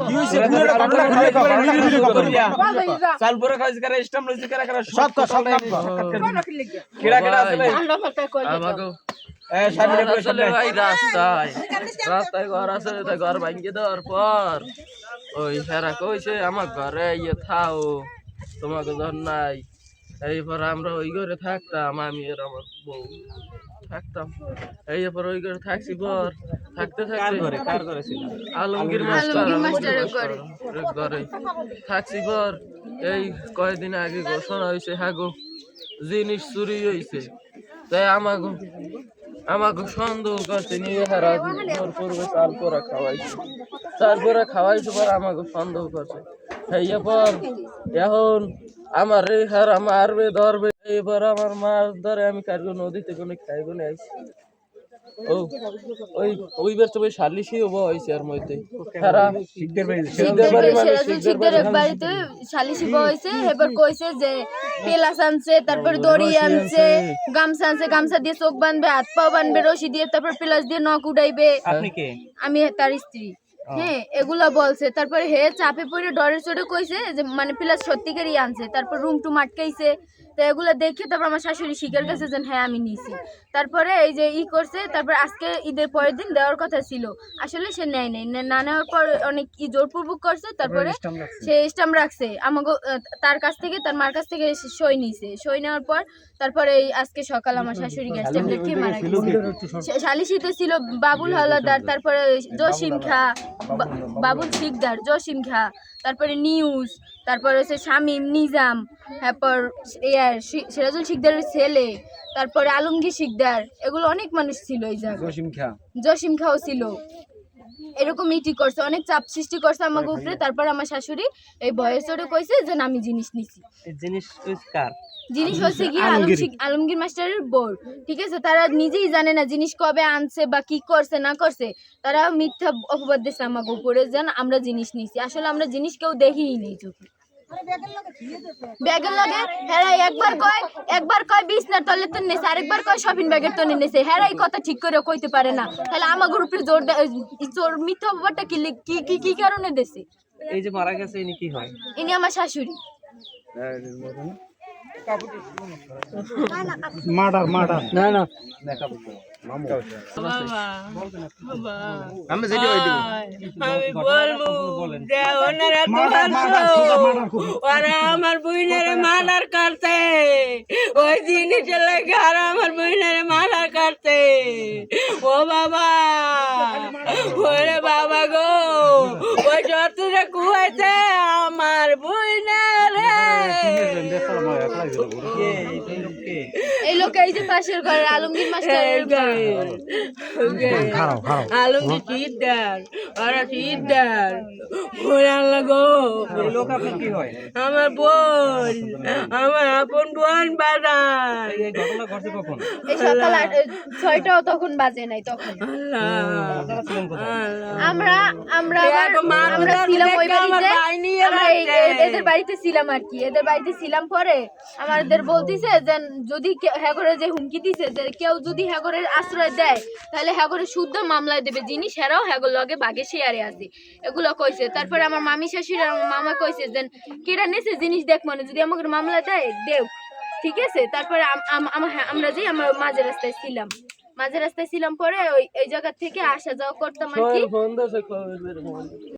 কি হইছে পুরো ঘটনা খুলে চাল পরে খাইছে করে স্টাম লইছে করে করে সব কেডা কেডা আসলে আমাগো সামনে আসলে ভাই রাস্তায় ঘর আছে তাই ঘর ভাঙিয়ে দেওয়ার পর ওই হেরা কইছে আমার ঘরে থাও তোমাকে ধর নাই এইপর আমরা ওই ঘরে থাকতাম আমি আর আমার বউ থাকতাম এইপর ওই ঘরে থাকছি পর থাকতে থাকতে কার করে ছিল আলমগীর মাস্টারের ঘরে থাকছি পর এই কয়েকদিন আগে ঘোষণা হয়েছে হ্যাঁ গো জিনিস চুরি হয়েছে তাই আমাকে সন্দেহ করছে নিয়ে হারা পূর্বে তারপরে খাওয়াইছে পর আমাকে সন্দেহ করছে খাইয়া পর এখন আমার রে হারা মারবে ধরবে এবার আমার মাছ ধরে আমি কারগো নদীতে কোনো খাইব না আইছি ওইবার তো সালিশি হবো হয়েছে আর মধ্যে বাড়িতে সালিশি হয়েছে এবার কইছে যে পেলাস আনছে তারপরে দড়ি আনছে গামছা দিয়ে চোখ বাঁধবে হাত পাও বাঁধবে রশি দিয়ে তারপর পেলাস দিয়ে নখ উড়াইবে। আপনি কে? আমি তার স্ত্রী। হ্যাঁ এগুলা বলছে তারপরে হে চাপে পড়ে ডরের চড়ে কইছে যে মানে প্লাস সত্যিকারই আনছে তারপর রুম টু আটকাইছে তো এগুলো দেখে তারপর আমার শাশুড়ি স্বীকার করছে যে হ্যাঁ আমি নিছি তারপরে এই যে করছে তারপর আজকে ঈদের পরের দিন দেওয়ার কথা ছিল আসলে সে নেয় নাই না নেওয়ার পর অনেক জোরপূর্বক করছে তারপরে সে স্টাম্প রাখছে আমাকে তার কাছ থেকে তার মার কাছ থেকে সই নিছে সই নেওয়ার পর তারপরে আজকে সকাল আমার শাশুড়ি গ্যাস ট্যাবলেট খেয়ে মারা গেছে। সালিশিতে ছিল বাবুল হাওলাদার তারপরে জসিম খা বাবুল শিকদার জসিম খা তারপরে নিউজ তারপরে হচ্ছে শামীম নিজাম তারপর সিরাজুল শিকদারের ছেলে তারপরে আলমগীর শিকদার এগুলো অনেক মানুষ ছিল এই জায়গায় জসিম খাও ছিল এরকম ইটি করছে অনেক চাপ সৃষ্টি করছে আমাকে উপরে তারপর আমার শাশুড়ি এই ভয়েস ওরে কইছে যে আমি জিনিস নিছি জিনিস হচ্ছে কি আলমগীর মাস্টারের বোর ঠিক আছে তারা নিজেই জানে না জিনিস কবে আনছে বা কি করছে না করছে তারা মিথ্যা অপবাদ দিচ্ছে আমাকে উপরে যেন আমরা জিনিস নিছি আসলে আমরা জিনিস কেউ দেখিই নেই চোখে ব্যাগের লাগে হেরাই একবার কয় বিছনার তলে তো নেছে আরেকবার কয় শপিং ব্যাগের তলে নেছে হেরাই কথা ঠিক করে কইতে পারে না তাহলে আমার গ্রুপে জোর মিথ্যা অপবাদটা কি কারণে দেছে এই যে মারা গেছে ইনি কি হয়? ইনি আমার শাশুড়ি। মার্ডার না আমি বলবো যে ওনারা ওরা আমার বইনের মার্ডার করতে ওই জিনিসের লেগে আর আমার বইনের মার্ডার করতে ও বাবা ওরে বাবা গো ওই যতটা কুয়াইছে আমার বইনের এই লোক এই যে পাশের ঘরে আলমগীর মাস্টারের আলমগীর সিদ্ধার ওরা সিদ্ধার আল্লাহ গো এই লোক আপনি কি হয়? আমার বোন আমার আপন বোন বাজার এই ঘটনা ঘটছে কখন? এই সকাল 6টাও তখন বাজে নাই তখন আমরা ছিলাম ওই বাড়িতে এদের বাড়িতে ছিলাম আর কি এদের বাড়িতে ছিলাম পরে আমাদের বলতিছে যে যদি হ্যাগরে যে হুমকি দিছে যে কেউ যদি হ্যাগরের আশ্রয় দেয় তাহলে হ্যাগরে শুদ্ধ মামলায় দেবে জিনিস হেরাও হ্যাগর লগে বাগে শেয়ারে আছে এগুলো কইছে তারপরে আমার মামি শাশুড়ি আর মামা কইছে যে কেরা নেছে জিনিস দেখ মানে যদি আমাকে মামলা দেয় দেও ঠিক আছে তারপরে আমরা যে আমরা মাঝের রাস্তায় ছিলাম পরে ওই এই জায়গা থেকে আসা যাওয়া করতাম আর কি।